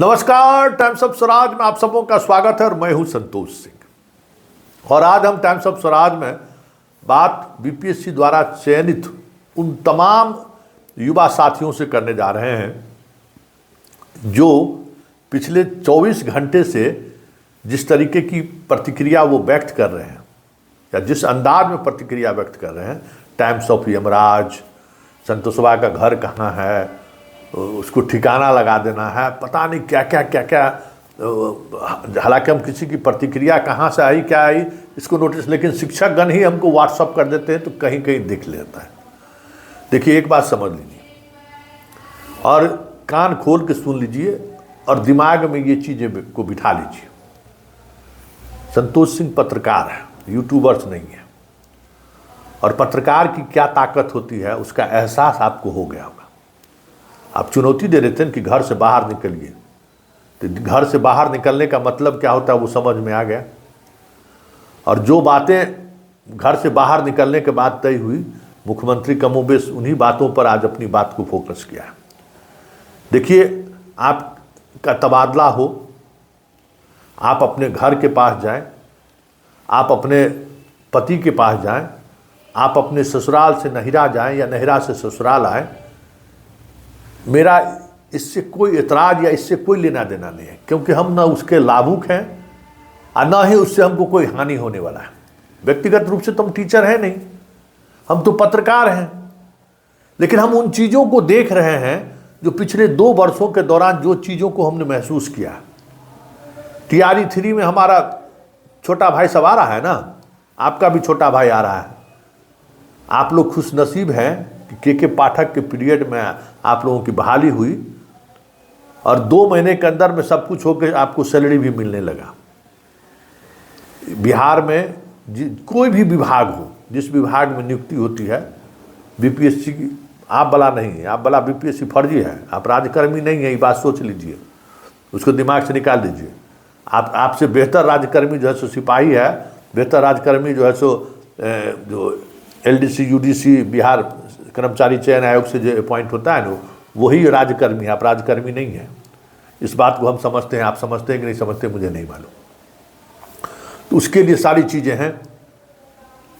नमस्कार, times of Swaraj में आप सबों का स्वागत है और मैं हूं संतोष सिंह। और आज हम टाइम्स ऑफ स्वराज में बात बीपीएससी द्वारा चयनित उन तमाम युवा साथियों से करने जा रहे हैं जो पिछले 24 घंटे से जिस तरीके की प्रतिक्रिया वो व्यक्त कर रहे हैं या जिस अंदाज में प्रतिक्रिया व्यक्त कर रहे हैं। टाइम्स ऑफ यमराज, संतोषवा का घर कहाँ है, उसको ठिकाना लगा देना है, पता नहीं क्या क्या। हालांकि हम किसी की प्रतिक्रिया कहाँ से आई क्या आई इसको नोटिस, लेकिन शिक्षकगण ही हमको व्हाट्सअप कर देते हैं तो कहीं कहीं दिख लेता है। देखिए, एक बात समझ लीजिए और कान खोल के सुन लीजिए और दिमाग में ये चीज़ें को बिठा लीजिए। संतोष सिंह पत्रकार है, यूट्यूबर्स नहीं है। और पत्रकार की क्या ताकत होती है उसका एहसास आपको हो गया होगा। आप चुनौती दे रहे थे कि घर से बाहर निकलिए, तो घर से बाहर निकलने का मतलब क्या होता है वो समझ में आ गया। और जो बातें घर से बाहर निकलने के बाद तय हुई, मुख्यमंत्री कमोबेश उन्हीं बातों पर आज अपनी बात को फोकस किया है। देखिए, आपका तबादला हो, आप अपने घर के पास जाएं, आप अपने पति के पास जाएं, आप अपने ससुराल से नहिरा जाएं या नहिरा से ससुराल आएं, मेरा इससे कोई एतराज़ या इससे कोई लेना देना नहीं है, क्योंकि हम ना उसके लाभुक हैं और ना ही उससे हमको कोई हानि होने वाला है। व्यक्तिगत रूप से तो हम टीचर हैं नहीं, हम तो पत्रकार हैं। लेकिन हम उन चीज़ों को देख रहे हैं जो पिछले 2 वर्षों के दौरान जो चीज़ों को हमने महसूस किया। TRE 3 में हमारा छोटा भाई सब आ रहा है ना, आपका भी छोटा भाई आ रहा है। आप लोग खुश नसीब हैं कि के पाठक के पीरियड में आप लोगों की बहाली हुई और 2 महीने के अंदर में सब कुछ होकर आपको सैलरी भी मिलने लगा। बिहार में कोई भी विभाग हो, जिस विभाग में नियुक्ति होती है, बीपीएससी की आप बला नहीं है, आप बला बीपीएससी फर्जी है, आप राज्यकर्मी नहीं है, ये बात सोच लीजिए, उसको दिमाग से निकाल दीजिए। आपसे बेहतर राज्यकर्मी जो है सो सिपाही है, बेहतर राज्यकर्मी जो है सो जो LDC UDC बिहार कर्मचारी चयन आयोग से जो अपॉइंट होता है ना, वही राज्यकर्मी है, आप राज्यकर्मी नहीं है। इस बात को हम समझते हैं, आप समझते हैं कि नहीं समझते मुझे नहीं मालूम। तो उसके लिए सारी चीज़ें हैं।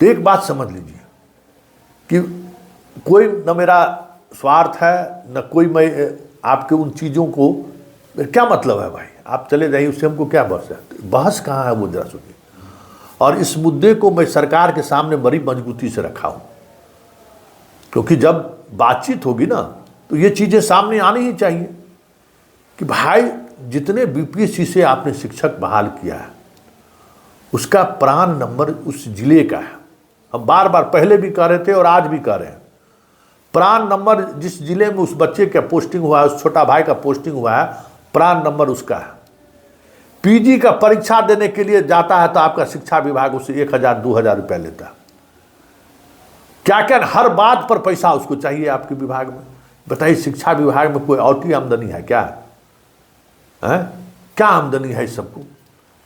तो एक बात समझ लीजिए कि कोई न मेरा स्वार्थ है न कोई मैं आपके उन चीज़ों को, क्या मतलब है भाई, आप चले जाइए, उससे हमको क्या बहस है। बहस कहाँ है वो जरा सुनिए। और इस मुद्दे को मैं सरकार के सामने बड़ी मजबूती से रखा हूँ, क्योंकि जब बातचीत होगी ना तो ये चीज़ें सामने आनी ही चाहिए कि भाई जितने बीपीएससी से आपने शिक्षक बहाल किया है उसका प्राण नंबर उस जिले का है। हम बार बार पहले भी कह रहे थे और आज भी कह रहे हैं, प्राण नंबर जिस जिले में उस बच्चे का पोस्टिंग हुआ है, उस छोटा भाई का पोस्टिंग हुआ है, प्राण नंबर उसका है। PG का परीक्षा देने के लिए जाता है तो आपका शिक्षा विभाग उससे 1000-2000 रुपया लेता है। क्या क्या हर बात पर पैसा उसको चाहिए आपके विभाग में। बताइए, शिक्षा विभाग में कोई और की आमदनी है क्या है? क्या आमदनी है इस सबको?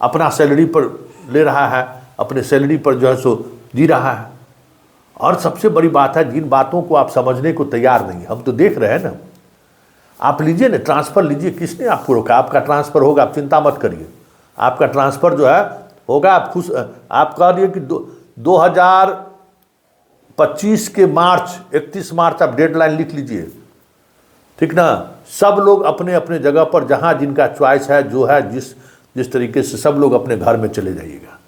अपना सैलरी पर ले रहा है, अपने सैलरी पर जो है सो जी रहा है। और सबसे बड़ी बात है, जिन बातों को आप समझने को तैयार नहीं, हम तो देख रहे हैं ना। आप लीजिए ना, ट्रांसफ़र लीजिए, किसने आपको रोका? आपका ट्रांसफ़र होगा, आप चिंता मत करिए, आपका ट्रांसफ़र जो है होगा। आप खुश, आप कह दिए कि 2025 के मार्च 31 मार्च आप डेडलाइन लिख लीजिए, ठीक ना। सब लोग अपने अपने जगह पर, जहाँ जिनका चॉइस है, जो है जिस तरीके से, सब लोग अपने घर में चले जाइएगा।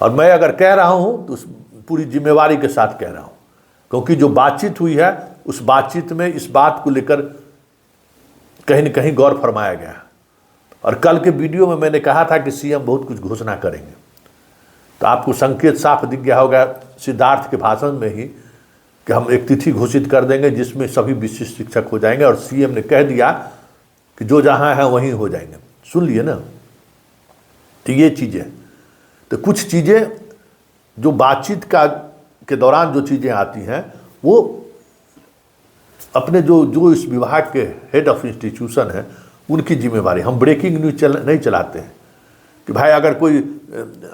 और मैं अगर कह रहा हूँ तो पूरी जिम्मेवारी के साथ कह रहा हूँ, क्योंकि जो बातचीत हुई है उस बातचीत में इस बात को लेकर कहीं न कहीं गौर फरमाया गया। और कल के वीडियो में मैंने कहा था कि CM बहुत कुछ घोषणा करेंगे, तो आपको संकेत साफ दिख गया होगा सिद्धार्थ के भाषण में ही कि हम एक तिथि घोषित कर देंगे जिसमें सभी विशिष्ट शिक्षक हो जाएंगे। और CM ने कह दिया कि जो जहाँ है वहीं हो जाएंगे। सुन लिए ना। तो ये चीज़ें, तो कुछ चीज़ें जो बातचीत के दौरान जो चीज़ें आती हैं वो अपने जो इस विभाग के हेड ऑफ इंस्टीट्यूशन है उनकी जिम्मेवारी। हम ब्रेकिंग न्यूज नहीं चलाते हैं कि भाई अगर कोई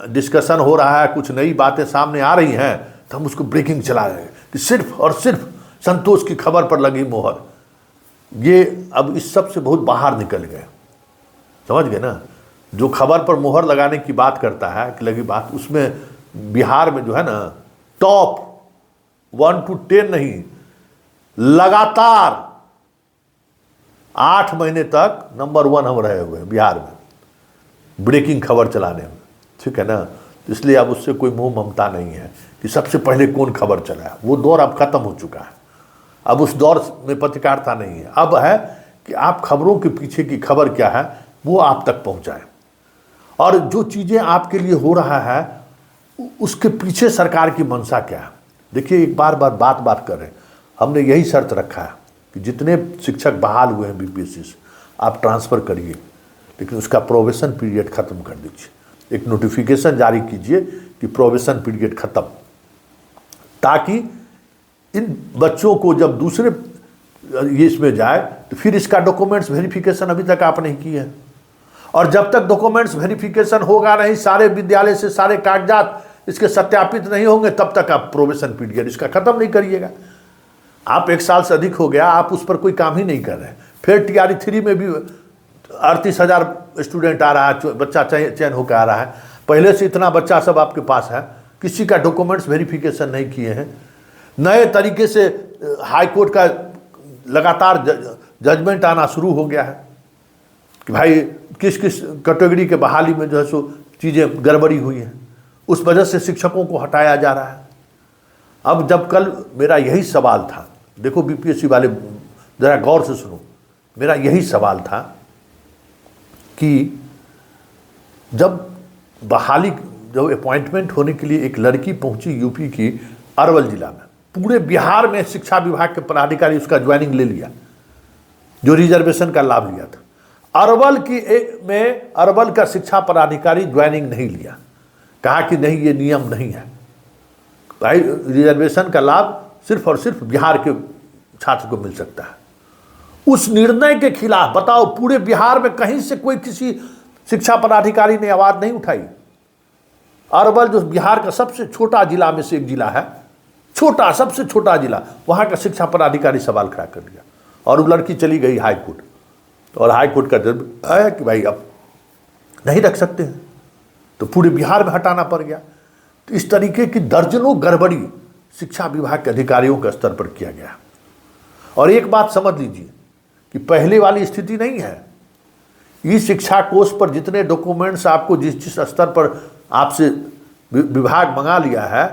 डिस्कशन हो रहा है, कुछ नई बातें सामने आ रही हैं तो हम उसको ब्रेकिंग चला रहे हैं कि सिर्फ और सिर्फ संतोष की खबर पर लगी मोहर। ये अब इस सब से बहुत बाहर निकल गए। समझ गए ना। जो खबर पर मोहर लगाने की बात करता है कि लगी बात, उसमें बिहार में जो है ना टॉप 1 to 10 नहीं, लगातार 8 महीने तक नंबर 1 हम रहे हुए हैं बिहार में ब्रेकिंग खबर चलाने में, ठीक है ना। तो इसलिए अब उससे कोई मोह ममता नहीं है कि सबसे पहले कौन खबर चलाया। वो दौर अब खत्म हो चुका है। अब उस दौर में पत्रकारिता नहीं है। अब है कि आप खबरों के पीछे की खबर क्या है वो आप तक पहुंचाएं, और जो चीज़ें आपके लिए हो रहा है उसके पीछे सरकार की मंशा क्या है। देखिए, एक बार बात कर रहे हैं, हमने यही शर्त रखा है कि जितने शिक्षक बहाल हुए हैं बीपीएससी से आप ट्रांसफ़र करिए, लेकिन उसका प्रोबेशन पीरियड ख़त्म कर दीजिए। एक नोटिफिकेशन जारी कीजिए कि प्रोबेशन पीरियड ख़त्म, ताकि इन बच्चों को जब दूसरे ये इसमें जाए तो फिर इसका डॉक्यूमेंट्स वेरिफिकेशन अभी तक आप नहीं किए हैं, और जब तक डॉक्यूमेंट्स वेरिफिकेशन होगा नहीं, सारे विद्यालय से सारे कागजात इसके सत्यापित नहीं होंगे, तब तक आप प्रोबेशन पीरियड इसका ख़त्म नहीं करिएगा। आप 1 साल से अधिक हो गया, आप उस पर कोई काम ही नहीं कर रहे हैं। फिर TRE 3 में भी 38,000 स्टूडेंट आ रहा है, बच्चा चयन होकर आ रहा है। पहले से इतना बच्चा सब आपके पास है, किसी का डॉक्यूमेंट्स वेरिफिकेशन नहीं किए हैं। नए तरीके से हाई कोर्ट का लगातार जजमेंट आना शुरू हो गया है कि भाई किस किस कैटेगरी के बहाली में जो है सो चीज़ें गड़बड़ी हुई हैं, उस वजह से शिक्षकों को हटाया जा रहा है। अब जब कल मेरा यही सवाल था, देखो बीपीएससी वाले ज़रा गौर से सुनो, मेरा यही सवाल था कि जब बहाली जब अपॉइंटमेंट होने के लिए एक लड़की पहुंची यूपी की अरवल जिला में, पूरे बिहार में शिक्षा विभाग के पदाधिकारी उसका ज्वाइनिंग ले लिया जो रिजर्वेशन का लाभ लिया था। अरवल का शिक्षा पदाधिकारी ज्वाइनिंग नहीं लिया, कहा कि नहीं ये नियम नहीं है भाई, रिजर्वेशन का लाभ सिर्फ और सिर्फ बिहार के छात्र को मिल सकता है। उस निर्णय के खिलाफ बताओ पूरे बिहार में कहीं से कोई किसी शिक्षा पदाधिकारी ने आवाज नहीं उठाई। अरवल जो बिहार का सबसे छोटा जिला में से एक जिला है, छोटा सबसे छोटा जिला, वहां का शिक्षा पदाधिकारी सवाल खड़ा कर दिया और वो लड़की चली गई हाई कोर्ट, और हाई कोर्ट का जज आया कि भाई अब नहीं रख सकते हैं, तो पूरे बिहार में हटाना पड़ गया। तो इस तरीके की दर्जनों गड़बड़ी शिक्षा विभाग के अधिकारियों के स्तर पर किया गया। और एक बात समझ लीजिए कि पहले वाली स्थिति नहीं है। ई शिक्षा कोष पर जितने डॉक्यूमेंट्स आपको जिस स्तर पर आपसे विभाग मंगा लिया है,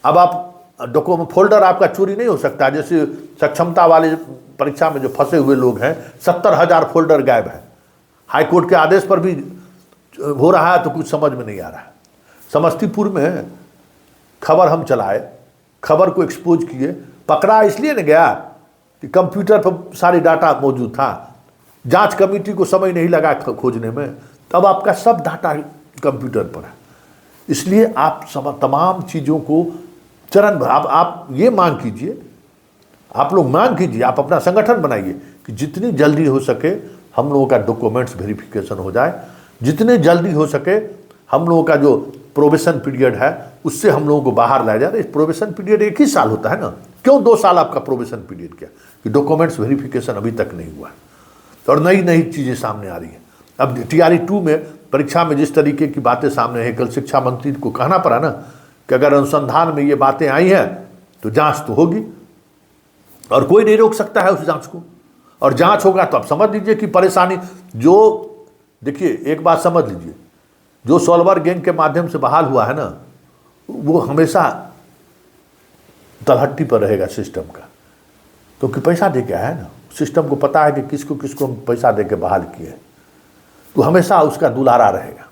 अब आप डॉक्यूमेंट फोल्डर आपका चोरी नहीं हो सकता। जैसे सक्षमता वाले परीक्षा में जो फंसे हुए लोग हैं, 70,000 फोल्डर गायब है। हाईकोर्ट के आदेश पर भी हो रहा है तो कुछ समझ में नहीं आ रहा है। समस्तीपुर में खबर हम चलाए, खबर को एक्सपोज किए, पकड़ा इसलिए न गया कि कंप्यूटर पर सारी डाटा मौजूद था, जांच कमेटी को समय नहीं लगा खोजने में, तब आपका सब डाटा कंप्यूटर पर है। इसलिए आप तमाम चीज़ों को चरण आप ये मांग कीजिए, आप लोग मांग कीजिए, आप अपना संगठन बनाइए कि जितनी जल्दी हो सके हम लोगों का डॉक्यूमेंट्स वेरिफिकेशन हो जाए, जितने जल्दी हो सके हम लोगों का जो प्रोबेशन पीरियड है उससे हम लोगों को बाहर लाया जाए। इस प्रोबेशन पीरियड 1 ही साल होता है ना, क्यों 2 साल आपका प्रोबेशन पीरियड क्या कि डॉक्यूमेंट्स वेरिफिकेशन अभी तक नहीं हुआ है, और नई नई चीज़ें सामने आ रही हैं। अब TRE 2 में परीक्षा में जिस तरीके की बातें सामने हैं, कल शिक्षा मंत्री को कहना पड़ा ना कि अगर अनुसंधान में ये बातें आई हैं तो जांच तो होगी, और कोई नहीं रोक सकता है उस जांच को, और जांच होगा तो आप समझ लीजिए कि परेशानी जो, देखिए एक बात समझ लीजिए, जो सॉल्वर गैंग के माध्यम से बहाल हुआ है ना, वो हमेशा तलहट्टी पर रहेगा सिस्टम का, क्योंकि पैसा दे के आया है ना, सिस्टम को पता है कि किसको किसको पैसा दे के बहाल किए, तो हमेशा उसका दुलारा रहेगा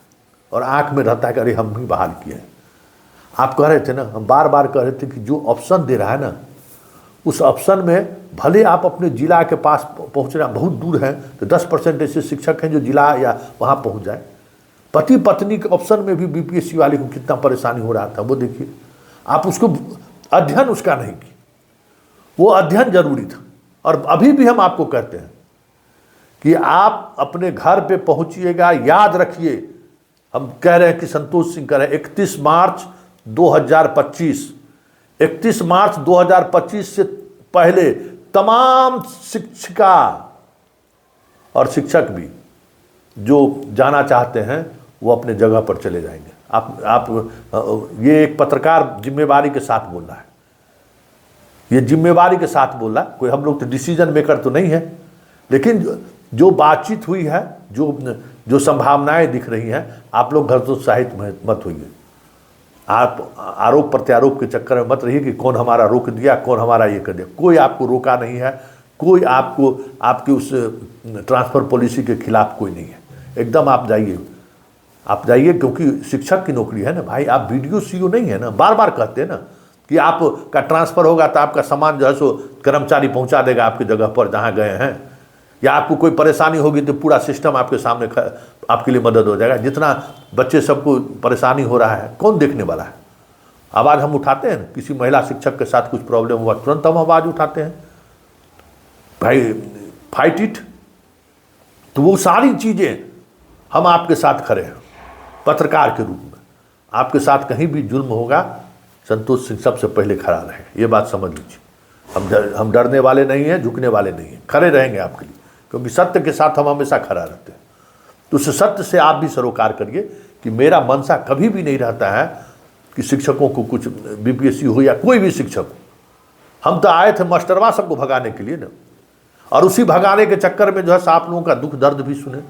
और आंख में रहता है कि अरे हम ही बहाल किए हैं। आप कह रहे थे ना, हम बार बार कह रहे थे कि जो ऑप्शन दे रहा है ना, उस ऑप्शन में भले आप अपने जिला के पास पहुंचना बहुत दूर है तो 10% ऐसे शिक्षक हैं जो जिला या वहाँ पहुँच जाए। पति पत्नी के ऑप्शन में भी बीपीएससी वाले को कितना परेशानी हो रहा था वो देखिए। आप उसको अध्ययन उसका नहीं किया, वो अध्ययन जरूरी था। और अभी भी हम आपको कहते हैं कि आप अपने घर पे पहुंचिएगा। याद रखिए, हम कह रहे हैं कि संतोष सिंह कह रहे हैं 31 मार्च 2025, 31 मार्च 2025 से पहले तमाम शिक्षिका और शिक्षक भी जो जाना चाहते हैं वो अपने जगह पर चले जाएंगे। आप ये एक पत्रकार जिम्मेवारी के साथ बोल रहा है, ये जिम्मेवारी के साथ बोल रहा है। कोई हम लोग तो डिसीजन मेकर तो नहीं है, लेकिन जो बातचीत हुई है, जो संभावनाएं दिख रही हैं, आप लोग हतोत्साहित मत होइए। आप आरोप प्रत्यारोप के चक्कर में मत रहिए कि कौन हमारा रोक दिया, कौन हमारा ये कर दिया। कोई आपको रोका नहीं है, कोई आपको आपकी उस ट्रांसफ़र पॉलिसी के खिलाफ कोई नहीं है। एकदम आप जाइए, क्योंकि शिक्षक की नौकरी है ना भाई। आप BDO CO नहीं है ना, बार बार कहते हैं ना कि आपका ट्रांसफ़र होगा तो आपका सामान जो है सो कर्मचारी पहुंचा देगा आपकी जगह पर जहां गए हैं, या आपको कोई परेशानी होगी तो पूरा सिस्टम आपके सामने आपके लिए मदद हो जाएगा। जितना बच्चे सबको परेशानी हो रहा है, कौन देखने वाला है? आवाज़ हम उठाते हैं ना, किसी महिला शिक्षक के साथ कुछ प्रॉब्लम हुआ तुरंत हम आवाज़ उठाते हैं, भाई फाइट इट। तो वो सारी चीज़ें हम आपके साथ खड़े हैं पत्रकार के रूप में। आपके साथ कहीं भी जुल्म होगा, संतोष सिंह सबसे पहले खड़ा रहे, ये बात समझ लीजिए। हम डरने वाले नहीं हैं, झुकने वाले नहीं हैं, खड़े रहेंगे आपके लिए, क्योंकि सत्य के साथ हम हमेशा खड़ा रहते हैं। तो उस सत्य से आप भी सरोकार करिए कि मेरा मनसा कभी भी नहीं रहता है कि शिक्षकों को कुछ BPSC हो या कोई भी शिक्षक हो। हम तो आए थे मास्टरवा सबको भगाने के लिए ना, और उसी भगाने के चक्कर में जो है आप लोगों का दुख दर्द भी सुने,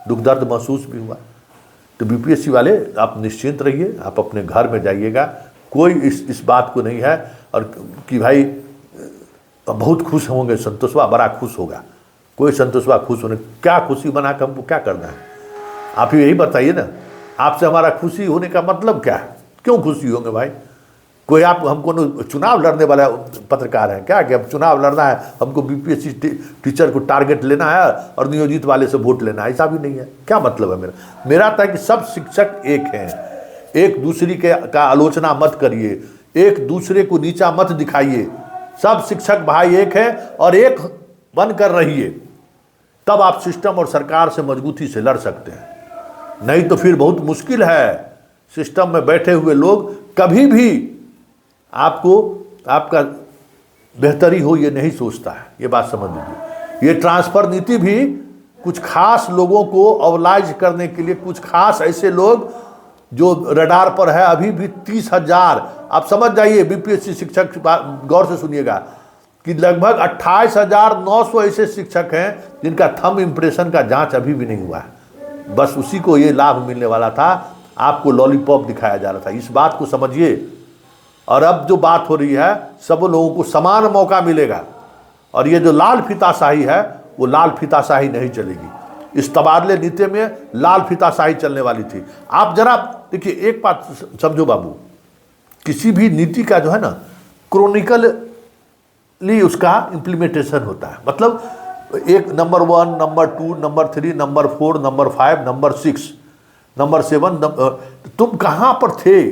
दुख दर्द महसूस भी हुआ। तो BPSC वाले आप निश्चिंत रहिए, आप अपने घर में जाइएगा। कोई इस बात को नहीं है और कि भाई बहुत खुश होंगे, संतोषवा बड़ा खुश होगा। कोई संतोषवा खुश होने, क्या खुशी बना कर हमको क्या करना है? आप ही यही बताइए ना, आपसे हमारा खुशी होने का मतलब क्या है? क्यों खुशी होंगे भाई? कोई आप हमको चुनाव लड़ने वाला पत्रकार है क्या कि अब चुनाव लड़ना है, हमको BPSC टीचर को टारगेट लेना है और नियोजित वाले से वोट लेना है? ऐसा भी नहीं है। क्या मतलब है मेरा था कि सब शिक्षक एक हैं, एक दूसरे का आलोचना मत करिए, एक दूसरे को नीचा मत दिखाइए। सब शिक्षक भाई एक हैं और एक बनकर रहिए, तब आप सिस्टम और सरकार से मजबूती से लड़ सकते हैं। नहीं तो फिर बहुत मुश्किल है। सिस्टम में बैठे हुए लोग कभी भी आपका बेहतरी हो ये नहीं सोचता है, ये बात समझ लीजिए। ये ट्रांसफ़र नीति भी कुछ खास लोगों को ऑबलाइज करने के लिए, कुछ खास ऐसे लोग जो रडार पर है, अभी भी 30,000, आप समझ जाइए BPSC शिक्षक, गौर से सुनिएगा कि लगभग 28,900 ऐसे शिक्षक हैं जिनका थंब इम्प्रेशन का जांच अभी भी नहीं हुआ है। बस उसी को ये लाभ मिलने वाला था, आपको लॉलीपॉप दिखाया जा रहा था। इस बात को समझिए। और अब जो बात हो रही है, सब लोगों को समान मौका मिलेगा, और ये जो लाल फीताशाही है वो लाल फीताशाही नहीं चलेगी। इस तबादले नीति में लाल फीताशाही चलने वाली थी। आप जरा देखिए, एक बात समझो बाबू, किसी भी नीति का जो है ना क्रॉनिकली उसका इम्प्लीमेंटेशन होता है। मतलब एक number 1, number 2, number 3, number 4, number 5, number 6, number 7, तुम कहाँ पर थे?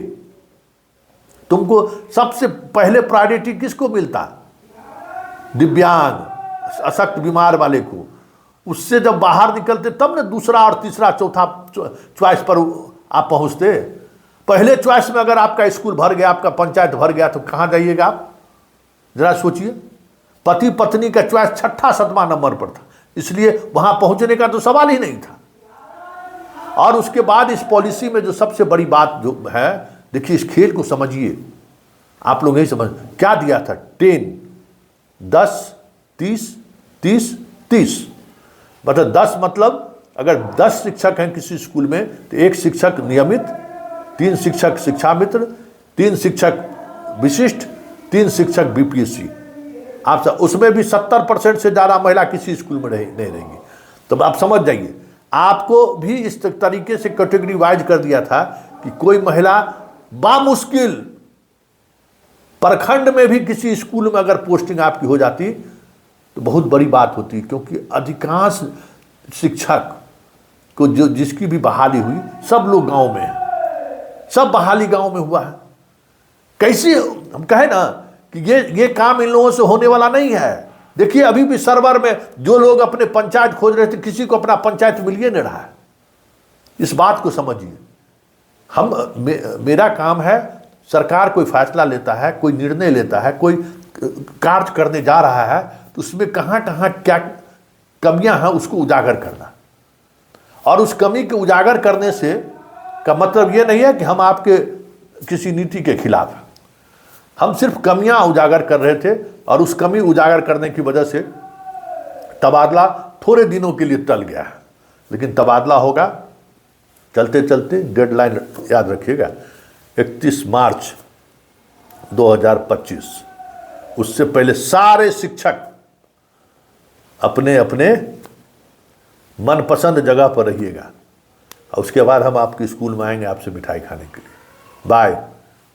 तुमको सबसे पहले प्रायोरिटी किसको मिलता? दिव्यांग, अशक्त बीमार वाले को। उससे जब बाहर निकलते तब ना दूसरा और तीसरा चौथा चॉइस पर आप पहुंचते। पहले चॉइस में अगर आपका स्कूल भर गया, आपका पंचायत भर गया, तो कहाँ जाइएगा आप? जरा सोचिए। पति पत्नी का चॉइस 6ठा 7वां नंबर पर था, इसलिए वहां पहुंचने का तो सवाल ही नहीं था। और उसके बाद इस पॉलिसी में जो सबसे बड़ी बात जो है, देखिए इस खेल को समझिए। आप लोग नहीं समझ क्या दिया था? 10, 10, 30, 30, 30, मतलब 10, मतलब अगर 10 शिक्षक हैं किसी स्कूल में तो एक शिक्षक नियमित, 3 शिक्षक शिक्षा मित्र, 3 शिक्षक विशिष्ट, 3 शिक्षक BPSC। आप उसमें भी 70% से ज़्यादा महिला किसी स्कूल में नहीं रहेंगी। तो आप समझ जाइए, आपको भी इस तरीके से कैटेगरी वाइज कर दिया था कि कोई महिला बामुश्किल प्रखंड में भी किसी स्कूल में अगर पोस्टिंग आपकी हो जाती तो बहुत बड़ी बात होती, क्योंकि अधिकांश शिक्षक को जो जिसकी भी बहाली हुई, सब लोग गांव में हैं, सब बहाली गांव में हुआ है। कैसे हम कहें ना कि ये काम इन लोगों से होने वाला नहीं है। देखिए अभी भी सर्वर में जो लोग अपने पंचायत खोज रहे थे, किसी को अपना पंचायत मिल ही नहीं रहा है। इस बात को समझिए। मेरा काम है, सरकार कोई फैसला लेता है, कोई निर्णय लेता है, कोई कार्य करने जा रहा है, तो उसमें कहाँ कहाँ क्या कमियां हैं उसको उजागर करना। और उस कमी के उजागर करने से का मतलब ये नहीं है कि हम आपके किसी नीति के खिलाफ हैं। हम सिर्फ कमियां उजागर कर रहे थे और उस कमी उजागर करने की वजह से तबादला थोड़े दिनों के लिए टल गया है, लेकिन तबादला होगा चलते चलते। डेडलाइन याद रखिएगा 31 मार्च 2025। उससे पहले सारे शिक्षक अपने अपने मनपसंद जगह पर रहिएगा और उसके बाद हम आपके स्कूल में आएंगे आपसे मिठाई खाने के लिए। बाय।